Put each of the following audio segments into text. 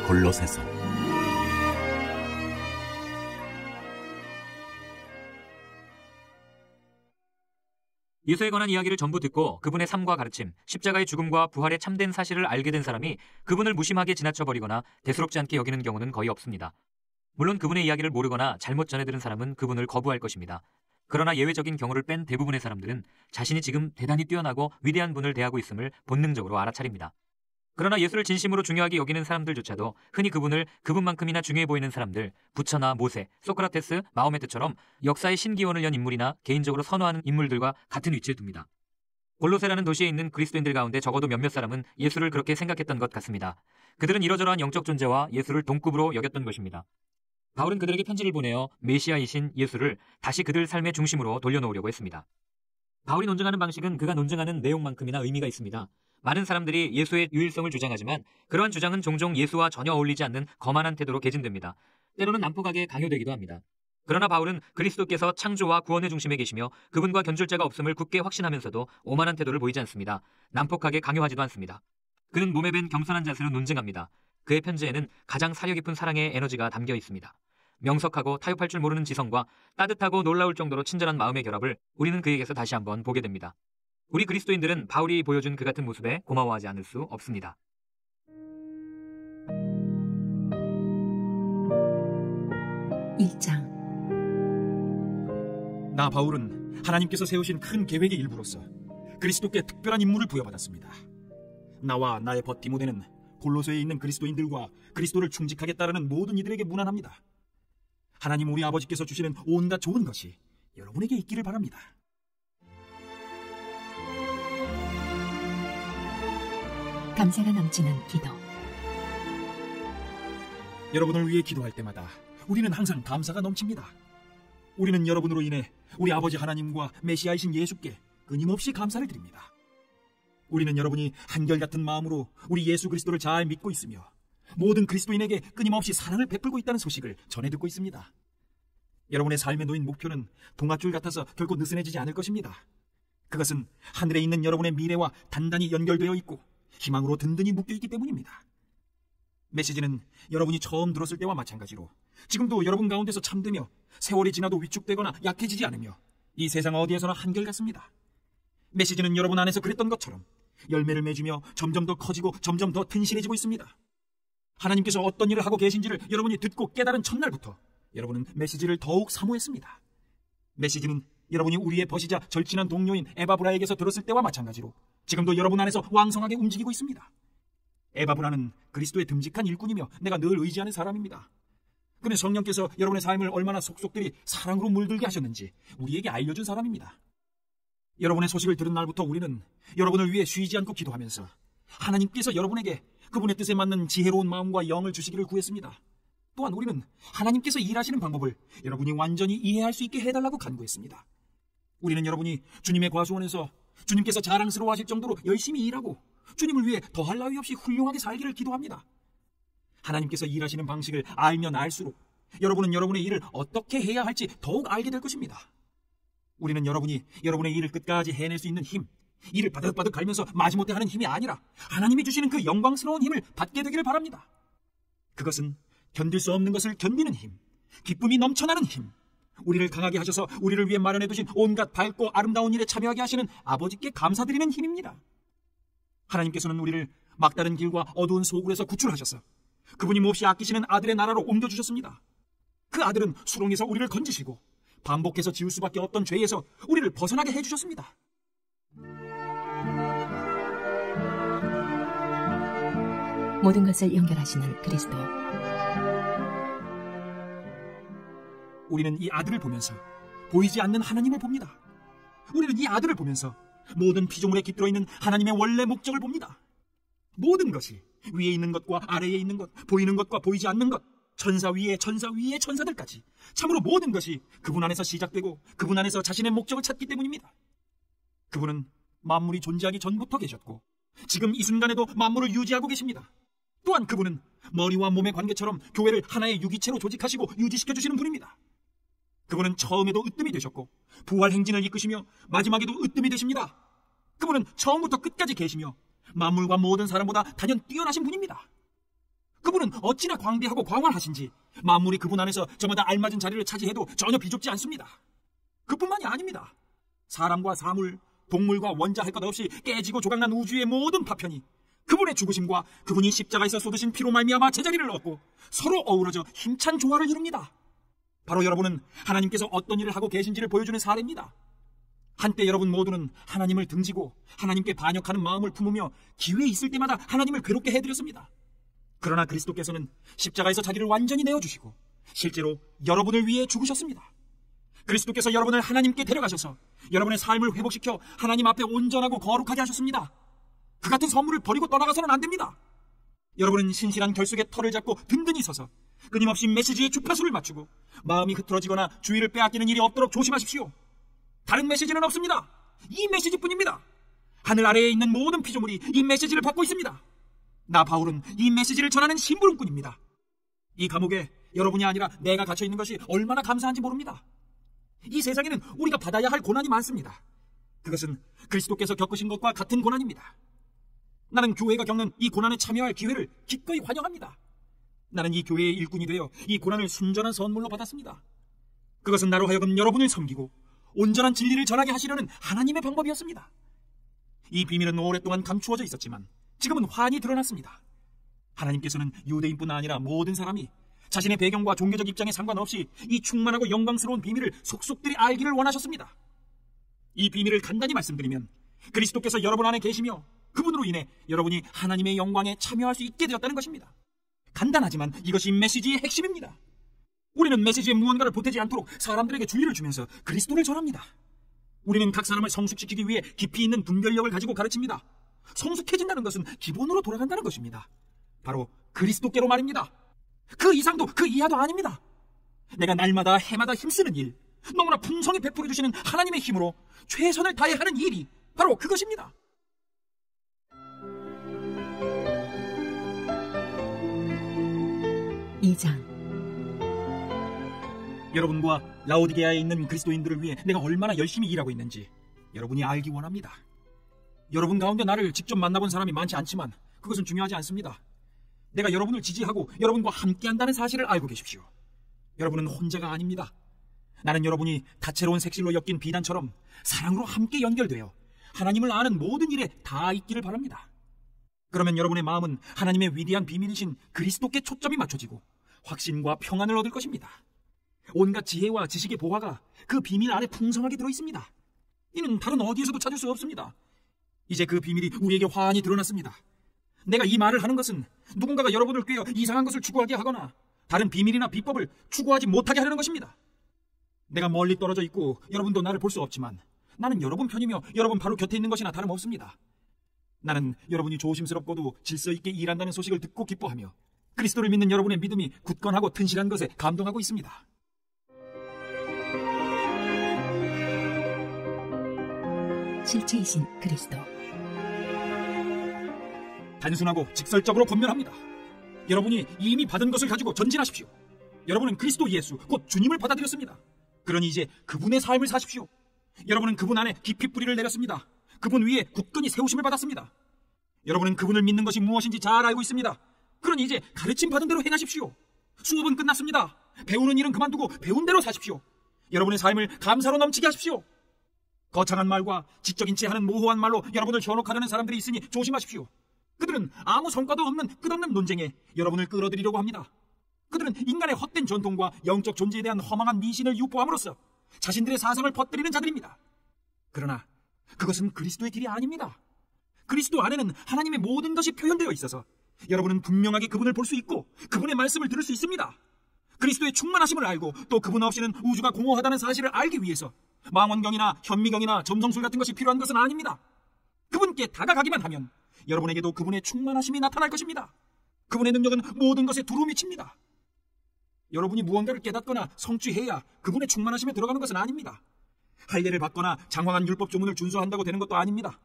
골로새서. 예수에 관한 이야기를 전부 듣고 그분의 삶과 가르침, 십자가의 죽음과 부활의 참된 사실을 알게 된 사람이 그분을 무심하게 지나쳐버리거나 대수롭지 않게 여기는 경우는 거의 없습니다. 물론 그분의 이야기를 모르거나 잘못 전해들은 사람은 그분을 거부할 것입니다. 그러나 예외적인 경우를 뺀 대부분의 사람들은 자신이 지금 대단히 뛰어나고 위대한 분을 대하고 있음을 본능적으로 알아차립니다. 그러나 예수를 진심으로 중요하게 여기는 사람들조차도 흔히 그분을 그분만큼이나 중요해 보이는 사람들, 부처나 모세, 소크라테스, 마호메트처럼 역사의 신기원을 연 인물이나 개인적으로 선호하는 인물들과 같은 위치에 둡니다. 골로새라는 도시에 있는 그리스도인들 가운데 적어도 몇몇 사람은 예수를 그렇게 생각했던 것 같습니다. 그들은 이러저러한 영적 존재와 예수를 동급으로 여겼던 것입니다. 바울은 그들에게 편지를 보내어 메시아이신 예수를 다시 그들 삶의 중심으로 돌려놓으려고 했습니다. 바울이 논증하는 방식은 그가 논증하는 내용만큼이나 의미가 있습니다. 많은 사람들이 예수의 유일성을 주장하지만 그러한 주장은 종종 예수와 전혀 어울리지 않는 거만한 태도로 개진됩니다. 때로는 난폭하게 강요되기도 합니다. 그러나 바울은 그리스도께서 창조와 구원의 중심에 계시며 그분과 견줄 자가 없음을 굳게 확신하면서도 오만한 태도를 보이지 않습니다. 난폭하게 강요하지도 않습니다. 그는 몸에 밴 겸손한 자세로 논증합니다. 그의 편지에는 가장 사려 깊은 사랑의 에너지가 담겨 있습니다. 명석하고 타협할 줄 모르는 지성과 따뜻하고 놀라울 정도로 친절한 마음의 결합을 우리는 그에게서 다시 한번 보게 됩니다. 우리 그리스도인들은 바울이 보여준 그 같은 모습에 고마워하지 않을 수 없습니다. (1장) 나 바울은 하나님께서 세우신 큰 계획의 일부로서 그리스도께 특별한 임무를 부여받았습니다. 나와 나의 벗 디모데는 골로새에 있는 그리스도인들과 그리스도를 충직하게 따르는 모든 이들에게 문안합니다. 하나님 우리 아버지께서 주시는 온갖 좋은 것이 여러분에게 있기를 바랍니다. 감사가 넘치는 기도. 여러분을 위해 기도할 때마다 우리는 항상 감사가 넘칩니다. 우리는 여러분으로 인해 우리 아버지 하나님과 메시아이신 예수께 끊임없이 감사를 드립니다. 우리는 여러분이 한결같은 마음으로 우리 예수 그리스도를 잘 믿고 있으며 모든 그리스도인에게 끊임없이 사랑을 베풀고 있다는 소식을 전해 듣고 있습니다. 여러분의 삶에 놓인 목표는 동아줄 같아서 결코 느슨해지지 않을 것입니다. 그것은 하늘에 있는 여러분의 미래와 단단히 연결되어 있고 희망으로 든든히 묶여있기 때문입니다. 메시지는 여러분이 처음 들었을 때와 마찬가지로 지금도 여러분 가운데서 참되며 세월이 지나도 위축되거나 약해지지 않으며 이 세상 어디에서나 한결같습니다. 메시지는 여러분 안에서 그랬던 것처럼 열매를 맺으며 점점 더 커지고 점점 더 튼실해지고 있습니다. 하나님께서 어떤 일을 하고 계신지를 여러분이 듣고 깨달은 첫날부터 여러분은 메시지를 더욱 사모했습니다. 메시지는 여러분이 우리의 벗이자 절친한 동료인 에바브라에게서 들었을 때와 마찬가지로 지금도 여러분 안에서 왕성하게 움직이고 있습니다. 에바브라는 그리스도의 듬직한 일꾼이며 내가 늘 의지하는 사람입니다. 그는 성령께서 여러분의 삶을 얼마나 속속들이 사랑으로 물들게 하셨는지 우리에게 알려준 사람입니다. 여러분의 소식을 들은 날부터 우리는 여러분을 위해 쉬지 않고 기도하면서 하나님께서 여러분에게 그분의 뜻에 맞는 지혜로운 마음과 영을 주시기를 구했습니다. 또한 우리는 하나님께서 일하시는 방법을 여러분이 완전히 이해할 수 있게 해달라고 간구했습니다. 우리는 여러분이 주님의 과수원에서 주님께서 자랑스러워하실 정도로 열심히 일하고 주님을 위해 더할 나위 없이 훌륭하게 살기를 기도합니다. 하나님께서 일하시는 방식을 알면 알수록 여러분은 여러분의 일을 어떻게 해야 할지 더욱 알게 될 것입니다. 우리는 여러분이 여러분의 일을 끝까지 해낼 수 있는 힘, 일을 바득바득 갈면서 마지못해 하는 힘이 아니라 하나님이 주시는 그 영광스러운 힘을 받게 되기를 바랍니다. 그것은 견딜 수 없는 것을 견디는 힘, 기쁨이 넘쳐나는 힘, 우리를 강하게 하셔서 우리를 위해 마련해 두신 온갖 밝고 아름다운 일에 참여하게 하시는 아버지께 감사드리는 힘입니다. 하나님께서는 우리를 막다른 길과 어두운 소굴에서 구출하셔서 그분이 몹시 아끼시는 아들의 나라로 옮겨주셨습니다. 그 아들은 수렁에서 우리를 건지시고 반복해서 지을 수밖에 없던 죄에서 우리를 벗어나게 해주셨습니다. 모든 것을 연결하시는 그리스도. 우리는 이 아들을 보면서 보이지 않는 하나님을 봅니다. 우리는 이 아들을 보면서 모든 피조물에 깃들어 있는 하나님의 원래 목적을 봅니다. 모든 것이 위에 있는 것과 아래에 있는 것, 보이는 것과 보이지 않는 것, 천사 위에 천사 위에 천사들까지 참으로 모든 것이 그분 안에서 시작되고 그분 안에서 자신의 목적을 찾기 때문입니다. 그분은 만물이 존재하기 전부터 계셨고 지금 이 순간에도 만물을 유지하고 계십니다. 또한 그분은 머리와 몸의 관계처럼 교회를 하나의 유기체로 조직하시고 유지시켜주시는 분입니다. 그분은 처음에도 으뜸이 되셨고 부활 행진을 이끄시며 마지막에도 으뜸이 되십니다. 그분은 처음부터 끝까지 계시며 만물과 모든 사람보다 단연 뛰어나신 분입니다. 그분은 어찌나 광대하고 광활하신지 만물이 그분 안에서 저마다 알맞은 자리를 차지해도 전혀 비좁지 않습니다. 그뿐만이 아닙니다. 사람과 사물, 동물과 원자 할 것 없이 깨지고 조각난 우주의 모든 파편이 그분의 죽으심과 그분이 십자가에서 쏟으신 피로 말미암아 제자리를 얻고 서로 어우러져 힘찬 조화를 이룹니다. 바로 여러분은 하나님께서 어떤 일을 하고 계신지를 보여주는 사례입니다. 한때 여러분 모두는 하나님을 등지고 하나님께 반역하는 마음을 품으며 기회 있을 때마다 하나님을 괴롭게 해드렸습니다. 그러나 그리스도께서는 십자가에서 자기를 완전히 내어주시고 실제로 여러분을 위해 죽으셨습니다. 그리스도께서 여러분을 하나님께 데려가셔서 여러분의 삶을 회복시켜 하나님 앞에 온전하고 거룩하게 하셨습니다. 그 같은 선물을 버리고 떠나가서는 안 됩니다. 여러분은 신실한 결속의 털을 잡고 든든히 서서 끊임없이 메시지의 주파수를 맞추고 마음이 흐트러지거나 주의를 빼앗기는 일이 없도록 조심하십시오. 다른 메시지는 없습니다. 이 메시지뿐입니다. 하늘 아래에 있는 모든 피조물이 이 메시지를 받고 있습니다. 나 바울은 이 메시지를 전하는 심부름꾼입니다. 이 감옥에 여러분이 아니라 내가 갇혀 있는 것이 얼마나 감사한지 모릅니다. 이 세상에는 우리가 받아야 할 고난이 많습니다. 그것은 그리스도께서 겪으신 것과 같은 고난입니다. 나는 교회가 겪는 이 고난에 참여할 기회를 기꺼이 환영합니다. 나는 이 교회의 일꾼이 되어 이 고난을 순전한 선물로 받았습니다. 그것은 나로 하여금 여러분을 섬기고 온전한 진리를 전하게 하시려는 하나님의 방법이었습니다. 이 비밀은 오랫동안 감추어져 있었지만 지금은 환히 드러났습니다. 하나님께서는 유대인뿐 아니라 모든 사람이 자신의 배경과 종교적 입장에 상관없이 이 충만하고 영광스러운 비밀을 속속들이 알기를 원하셨습니다. 이 비밀을 간단히 말씀드리면 그리스도께서 여러분 안에 계시며 그분으로 인해 여러분이 하나님의 영광에 참여할 수 있게 되었다는 것입니다. 간단하지만 이것이 메시지의 핵심입니다. 우리는 메시지에 무언가를 보태지 않도록 사람들에게 주의를 주면서 그리스도를 전합니다. 우리는 각 사람을 성숙시키기 위해 깊이 있는 분별력을 가지고 가르칩니다. 성숙해진다는 것은 기본으로 돌아간다는 것입니다. 바로 그리스도께로 말입니다. 그 이상도 그 이하도 아닙니다. 내가 날마다 해마다 힘쓰는 일, 너무나 풍성히 베풀어 주시는 하나님의 힘으로 최선을 다해 하는 일이 바로 그것입니다. 이장 여러분과 라오디게아에 있는 그리스도인들을 위해 내가 얼마나 열심히 일하고 있는지 여러분이 알기 원합니다. 여러분 가운데 나를 직접 만나본 사람이 많지 않지만 그것은 중요하지 않습니다. 내가 여러분을 지지하고 여러분과 함께한다는 사실을 알고 계십시오. 여러분은 혼자가 아닙니다. 나는 여러분이 다채로운 색실로 엮인 비단처럼 사랑으로 함께 연결되어 하나님을 아는 모든 일에 다 있기를 바랍니다. 그러면 여러분의 마음은 하나님의 위대한 비밀이신 그리스도께 초점이 맞춰지고 확신과 평안을 얻을 것입니다. 온갖 지혜와 지식의 보화가 그 비밀 안에 풍성하게 들어있습니다. 이는 다른 어디에서도 찾을 수 없습니다. 이제 그 비밀이 우리에게 환히 드러났습니다. 내가 이 말을 하는 것은 누군가가 여러분을 꿰어 이상한 것을 추구하게 하거나 다른 비밀이나 비법을 추구하지 못하게 하려는 것입니다. 내가 멀리 떨어져 있고 여러분도 나를 볼 수 없지만 나는 여러분 편이며 여러분 바로 곁에 있는 것이나 다름없습니다. 나는 여러분이 조심스럽고도 질서 있게 일한다는 소식을 듣고 기뻐하며 그리스도를 믿는 여러분의 믿음이 굳건하고 튼실한 것에 감동하고 있습니다. 실체이신 그리스도. 단순하고 직설적으로 권면합니다. 여러분이 이미 받은 것을 가지고 전진하십시오. 여러분은 그리스도 예수, 곧 주님을 받아들였습니다. 그러니 이제 그분의 삶을 사십시오. 여러분은 그분 안에 깊이 뿌리를 내렸습니다. 그분 위에 굳건히 세우심을 받았습니다. 여러분은 그분을 믿는 것이 무엇인지 잘 알고 있습니다. 그러니 이제 가르침 받은 대로 행하십시오. 수업은 끝났습니다. 배우는 일은 그만두고 배운 대로 사십시오. 여러분의 삶을 감사로 넘치게 하십시오. 거창한 말과 지적인 채 하는 모호한 말로 여러분을 현혹하려는 사람들이 있으니 조심하십시오. 그들은 아무 성과도 없는 끝없는 논쟁에 여러분을 끌어들이려고 합니다. 그들은 인간의 헛된 전통과 영적 존재에 대한 허망한 미신을 유포함으로써 자신들의 사상을 퍼뜨리는 자들입니다. 그러나 그것은 그리스도의 길이 아닙니다. 그리스도 안에는 하나님의 모든 것이 표현되어 있어서 여러분은 분명하게 그분을 볼 수 있고 그분의 말씀을 들을 수 있습니다. 그리스도의 충만하심을 알고 또 그분 없이는 우주가 공허하다는 사실을 알기 위해서 망원경이나 현미경이나 점성술 같은 것이 필요한 것은 아닙니다. 그분께 다가가기만 하면 여러분에게도 그분의 충만하심이 나타날 것입니다. 그분의 능력은 모든 것에 두루 미칩니다. 여러분이 무언가를 깨닫거나 성취해야 그분의 충만하심에 들어가는 것은 아닙니다. 할례를 받거나 장황한 율법 조문을 준수한다고 되는 것도 아닙니다.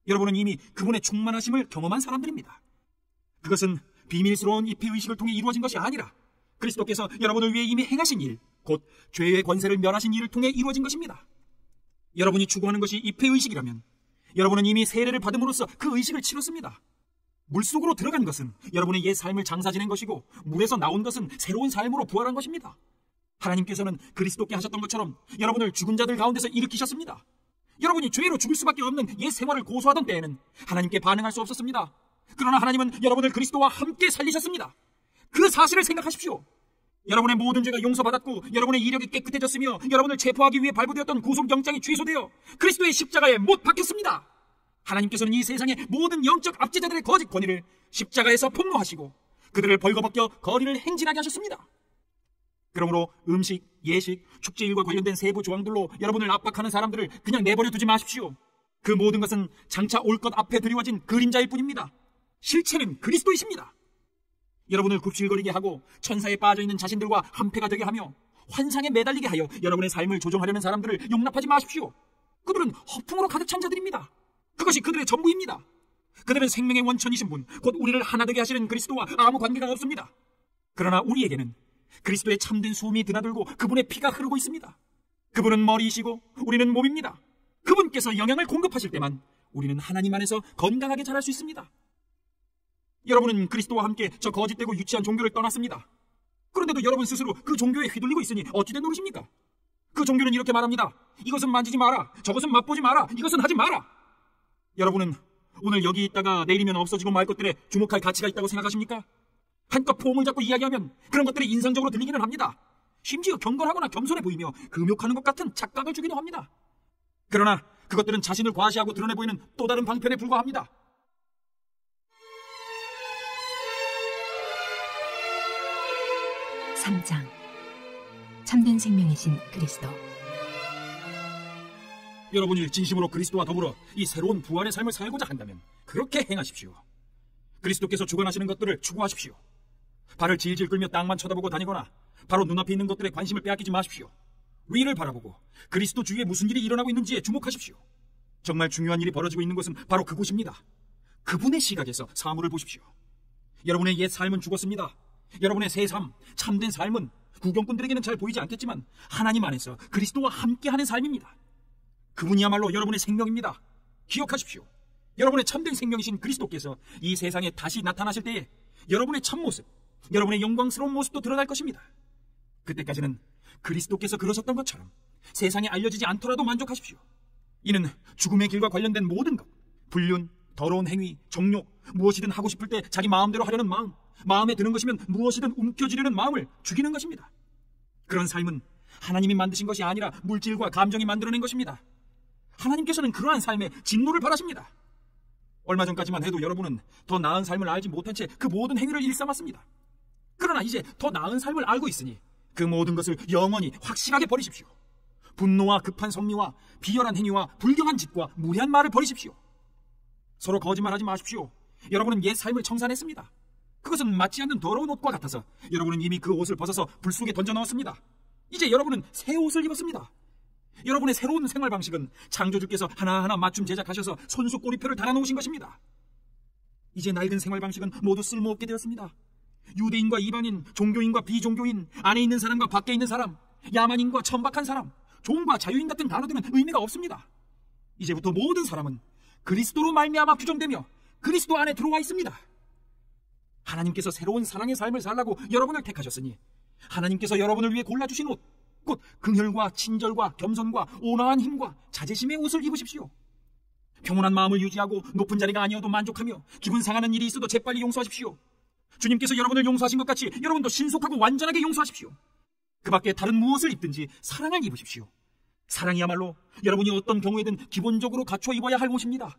여러분은 이미 그분의 충만하심을 경험한 사람들입니다. 그것은 비밀스러운 입회의식을 통해 이루어진 것이 아니라 그리스도께서 여러분을 위해 이미 행하신 일, 곧 죄의 권세를 멸하신 일을 통해 이루어진 것입니다. 여러분이 추구하는 것이 입회의식이라면 여러분은 이미 세례를 받음으로써 그 의식을 치렀습니다. 물속으로 들어간 것은 여러분의 옛 삶을 장사 지낸 것이고, 물에서 나온 것은 새로운 삶으로 부활한 것입니다. 하나님께서는 그리스도께 하셨던 것처럼 여러분을 죽은 자들 가운데서 일으키셨습니다. 여러분이 죄로 죽을 수밖에 없는 옛 생활을 고수하던 때에는 하나님께 반응할 수 없었습니다. 그러나 하나님은 여러분을 그리스도와 함께 살리셨습니다. 그 사실을 생각하십시오. 여러분의 모든 죄가 용서받았고, 여러분의 이력이 깨끗해졌으며, 여러분을 체포하기 위해 발부되었던 구속영장이 취소되어 그리스도의 십자가에 못 박혔습니다. 하나님께서는 이 세상의 모든 영적 압제자들의 거짓 권위를 십자가에서 폭로하시고 그들을 벌거벗겨 거리를 행진하게 하셨습니다. 그러므로 음식, 예식, 축제일과 관련된 세부 조항들로 여러분을 압박하는 사람들을 그냥 내버려 두지 마십시오. 그 모든 것은 장차 올 것 앞에 드리워진 그림자일 뿐입니다. 실체는 그리스도이십니다. 여러분을 굽실거리게 하고 천사에 빠져있는 자신들과 한패가 되게 하며 환상에 매달리게 하여 여러분의 삶을 조종하려는 사람들을 용납하지 마십시오. 그들은 허풍으로 가득 찬 자들입니다. 그것이 그들의 전부입니다. 그들은 생명의 원천이신 분, 곧 우리를 하나 되게 하시는 그리스도와 아무 관계가 없습니다. 그러나 우리에게는 그리스도의 참된 수음이 드나들고 그분의 피가 흐르고 있습니다. 그분은 머리이시고 우리는 몸입니다. 그분께서 영양을 공급하실 때만 우리는 하나님 안에서 건강하게 자랄 수 있습니다. 여러분은 그리스도와 함께 저 거짓되고 유치한 종교를 떠났습니다. 그런데도 여러분 스스로 그 종교에 휘둘리고 있으니 어찌된 노릇입니까? 그 종교는 이렇게 말합니다. 이것은 만지지 마라. 저것은 맛보지 마라. 이것은 하지 마라. 여러분은 오늘 여기 있다가 내일이면 없어지고 말 것들에 주목할 가치가 있다고 생각하십니까? 한껏 폼을 잡고 이야기하면 그런 것들이 인상적으로 들리기는 합니다. 심지어 경건하거나 겸손해 보이며 금욕하는 것 같은 착각을 주기도 합니다. 그러나 그것들은 자신을 과시하고 드러내 보이는 또 다른 방편에 불과합니다. (3장) 참된 생명이신 그리스도. 여러분이 진심으로 그리스도와 더불어 이 새로운 부활의 삶을 살고자 한다면 그렇게 행하십시오. 그리스도께서 주관하시는 것들을 추구하십시오. 발을 질질 끌며 땅만 쳐다보고 다니거나 바로 눈앞에 있는 것들에 관심을 빼앗기지 마십시오. 위를 바라보고 그리스도 주위에 무슨 일이 일어나고 있는지에 주목하십시오. 정말 중요한 일이 벌어지고 있는 것은 바로 그곳입니다. 그분의 시각에서 사물을 보십시오. 여러분의 옛 삶은 죽었습니다. 여러분의 새 삶, 참된 삶은 구경꾼들에게는 잘 보이지 않겠지만 하나님 안에서 그리스도와 함께하는 삶입니다. 그분이야말로 여러분의 생명입니다. 기억하십시오. 여러분의 참된 생명이신 그리스도께서 이 세상에 다시 나타나실 때에 여러분의 참모습, 여러분의 영광스러운 모습도 드러날 것입니다. 그때까지는 그리스도께서 그러셨던 것처럼 세상에 알려지지 않더라도 만족하십시오. 이는 죽음의 길과 관련된 모든 것, 불륜, 더러운 행위, 정욕, 무엇이든 하고 싶을 때 자기 마음대로 하려는 마음, 마음에 드는 것이면 무엇이든 움켜쥐려는 마음을 죽이는 것입니다. 그런 삶은 하나님이 만드신 것이 아니라 물질과 감정이 만들어낸 것입니다. 하나님께서는 그러한 삶에 진노를 바라십니다. 얼마 전까지만 해도 여러분은 더 나은 삶을 알지 못한 채 그 모든 행위를 일삼았습니다. 그러나 이제 더 나은 삶을 알고 있으니 그 모든 것을 영원히 확실하게 버리십시오. 분노와 급한 성미와 비열한 행위와 불경한 짓과 무례한 말을 버리십시오. 서로 거짓말하지 마십시오. 여러분은 옛 삶을 청산했습니다. 그것은 맞지 않는 더러운 옷과 같아서 여러분은 이미 그 옷을 벗어서 불 속에 던져 넣었습니다. 이제 여러분은 새 옷을 입었습니다. 여러분의 새로운 생활 방식은 창조주께서 하나하나 맞춤 제작하셔서 손수 꼬리표를 달아놓으신 것입니다. 이제 낡은 생활 방식은 모두 쓸모없게 되었습니다. 유대인과 이방인, 종교인과 비종교인, 안에 있는 사람과 밖에 있는 사람, 야만인과 천박한 사람, 종과 자유인 같은 단어들은 의미가 없습니다. 이제부터 모든 사람은 그리스도로 말미암아 규정되며 그리스도 안에 들어와 있습니다. 하나님께서 새로운 사랑의 삶을 살라고 여러분을 택하셨으니 하나님께서 여러분을 위해 골라주신 옷, 곧 긍휼과 친절과 겸손과 온화한 힘과 자제심의 옷을 입으십시오. 평온한 마음을 유지하고 높은 자리가 아니어도 만족하며 기분 상하는 일이 있어도 재빨리 용서하십시오. 주님께서 여러분을 용서하신 것 같이 여러분도 신속하고 완전하게 용서하십시오. 그 밖에 다른 무엇을 입든지 사랑을 입으십시오. 사랑이야말로 여러분이 어떤 경우에든 기본적으로 갖춰 입어야 할 옷입니다.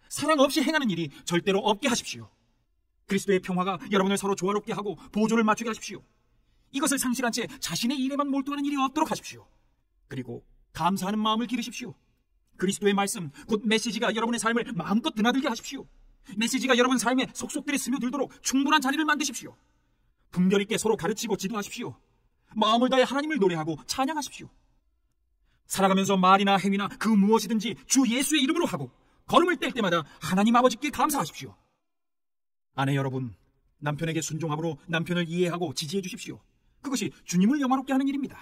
사랑 없이 행하는 일이 절대로 없게 하십시오. 그리스도의 평화가 여러분을 서로 조화롭게 하고 보조를 맞추게 하십시오. 이것을 상실한 채 자신의 일에만 몰두하는 일이 없도록 하십시오. 그리고 감사하는 마음을 기르십시오. 그리스도의 말씀, 곧 메시지가 여러분의 삶을 마음껏 드나들게 하십시오. 메시지가 여러분 삶에 속속들이 스며들도록 충분한 자리를 만드십시오. 분별 있게 서로 가르치고 지도하십시오. 마음을 다해 하나님을 노래하고 찬양하십시오. 살아가면서 말이나 행위나 그 무엇이든지 주 예수의 이름으로 하고 걸음을 뗄 때마다 하나님 아버지께 감사하십시오. 아내 여러분, 남편에게 순종함으로 남편을 이해하고 지지해 주십시오. 그것이 주님을 영화롭게 하는 일입니다.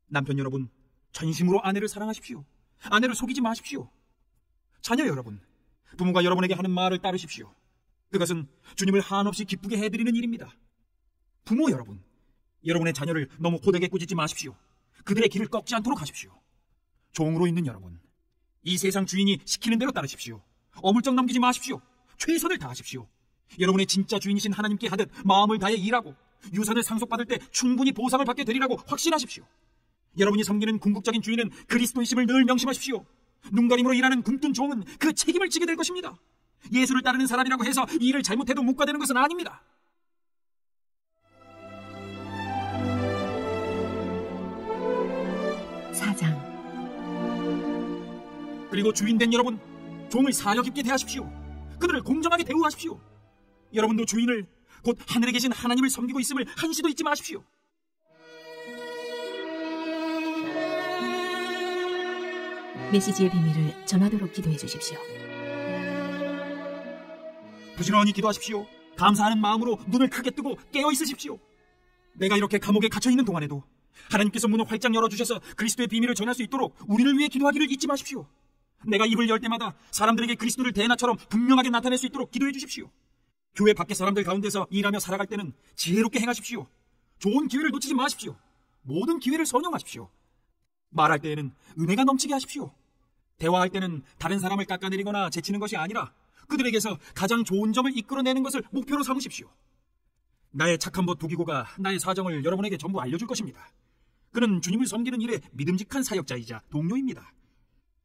남편 여러분, 전심으로 아내를 사랑하십시오. 아내를 속이지 마십시오. 자녀 여러분, 부모가 여러분에게 하는 말을 따르십시오. 그것은 주님을 한없이 기쁘게 해드리는 일입니다. 부모 여러분, 여러분의 자녀를 너무 호되게 꾸짖지 마십시오. 그들의 길을 꺾지 않도록 하십시오. 종으로 있는 여러분, 이 세상 주인이 시키는 대로 따르십시오. 어물쩍 넘기지 마십시오. 최선을 다하십시오. 여러분의 진짜 주인이신 하나님께 하듯 마음을 다해 일하고 유산을 상속받을 때 충분히 보상을 받게 되리라고 확신하십시오. 여러분이 섬기는 궁극적인 주인은 그리스도이심을 늘 명심하십시오. 눈가림으로 일하는 굶뜬 종은 그 책임을 지게 될 것입니다. 예수를 따르는 사람이라고 해서 이 일을 잘못해도 묵과되는 것은 아닙니다. 사장. 그리고 주인된 여러분, 종을 사려 깊게 대하십시오. 그들을 공정하게 대우하십시오. 여러분도 주인을, 곧 하늘에 계신 하나님을 섬기고 있음을 한시도 잊지 마십시오. 메시지의 비밀을 전하도록 기도해 주십시오. 부지런히 기도하십시오. 감사하는 마음으로 눈을 크게 뜨고 깨어 있으십시오. 내가 이렇게 감옥에 갇혀 있는 동안에도 하나님께서 문을 활짝 열어주셔서 그리스도의 비밀을 전할 수 있도록 우리를 위해 기도하기를 잊지 마십시오. 내가 입을 열 때마다 사람들에게 그리스도를 대낮처럼 분명하게 나타낼 수 있도록 기도해 주십시오. 교회 밖의 사람들 가운데서 일하며 살아갈 때는 지혜롭게 행하십시오. 좋은 기회를 놓치지 마십시오. 모든 기회를 선용하십시오. 말할 때에는 은혜가 넘치게 하십시오. 대화할 때는 다른 사람을 깎아내리거나 제치는 것이 아니라 그들에게서 가장 좋은 점을 이끌어내는 것을 목표로 삼으십시오. 나의 착한 벗 두기고가 나의 사정을 여러분에게 전부 알려줄 것입니다. 그는 주님을 섬기는 일에 믿음직한 사역자이자 동료입니다.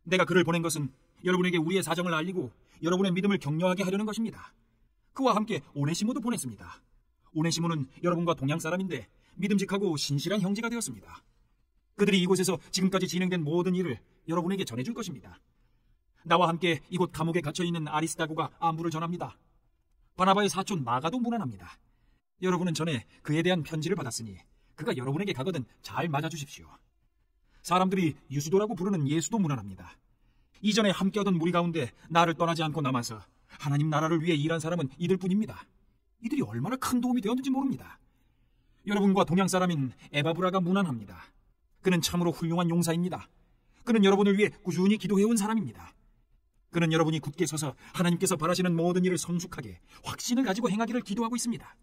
내가 그를 보낸 것은 여러분에게 우리의 사정을 알리고 여러분의 믿음을 격려하게 하려는 것입니다. 그와 함께 오네시모도 보냈습니다. 오네시모는 여러분과 동양 사람인데 믿음직하고 신실한 형제가 되었습니다. 그들이 이곳에서 지금까지 진행된 모든 일을 여러분에게 전해줄 것입니다. 나와 함께 이곳 감옥에 갇혀있는 아리스다고가 안부를 전합니다. 바나바의 사촌 마가도 문안합니다. 여러분은 전에 그에 대한 편지를 받았으니 그가 여러분에게 가거든 잘 맞아주십시오. 사람들이 유수도라고 부르는 예수도 문안합니다. 이전에 함께하던 무리 가운데 나를 떠나지 않고 남아서 하나님 나라를 위해 일한 사람은 이들뿐입니다. 이들이 얼마나 큰 도움이 되었는지 모릅니다. 여러분과 동양 사람인 에바브라가 문안합니다. 그는 참으로 훌륭한 용사입니다. 그는 여러분을 위해 꾸준히 기도해온 사람입니다. 그는 여러분이 굳게 서서 하나님께서 바라시는 모든 일을 성숙하게 확신을 가지고 행하기를 기도하고 있습니다.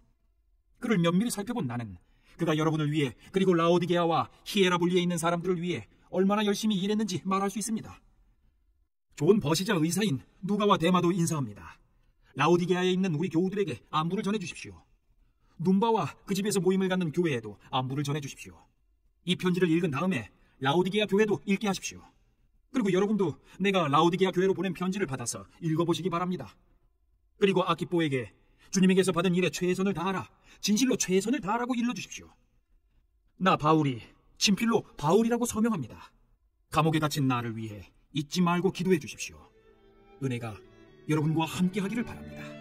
그를 면밀히 살펴본 나는 그가 여러분을 위해 그리고 라오디게아와 히에라볼리에 있는 사람들을 위해 얼마나 열심히 일했는지 말할 수 있습니다. 좋은 버시자 의사인 누가와 데마도 인사합니다. 라오디게아에 있는 우리 교우들에게 안부를 전해주십시오. 눈바와 그 집에서 모임을 갖는 교회에도 안부를 전해주십시오. 이 편지를 읽은 다음에 라오디게아 교회도 읽게 하십시오. 그리고 여러분도 내가 라오디게아 교회로 보낸 편지를 받아서 읽어보시기 바랍니다. 그리고 아키뽀에게 주님에게서 받은 일에 최선을 다하라, 진실로 최선을 다하라고 일러주십시오. 나 바울이 친필로 바울이라고 서명합니다. 감옥에 갇힌 나를 위해 잊지 말고 기도해 주십시오. 은혜가 여러분과 함께 하기를 바랍니다.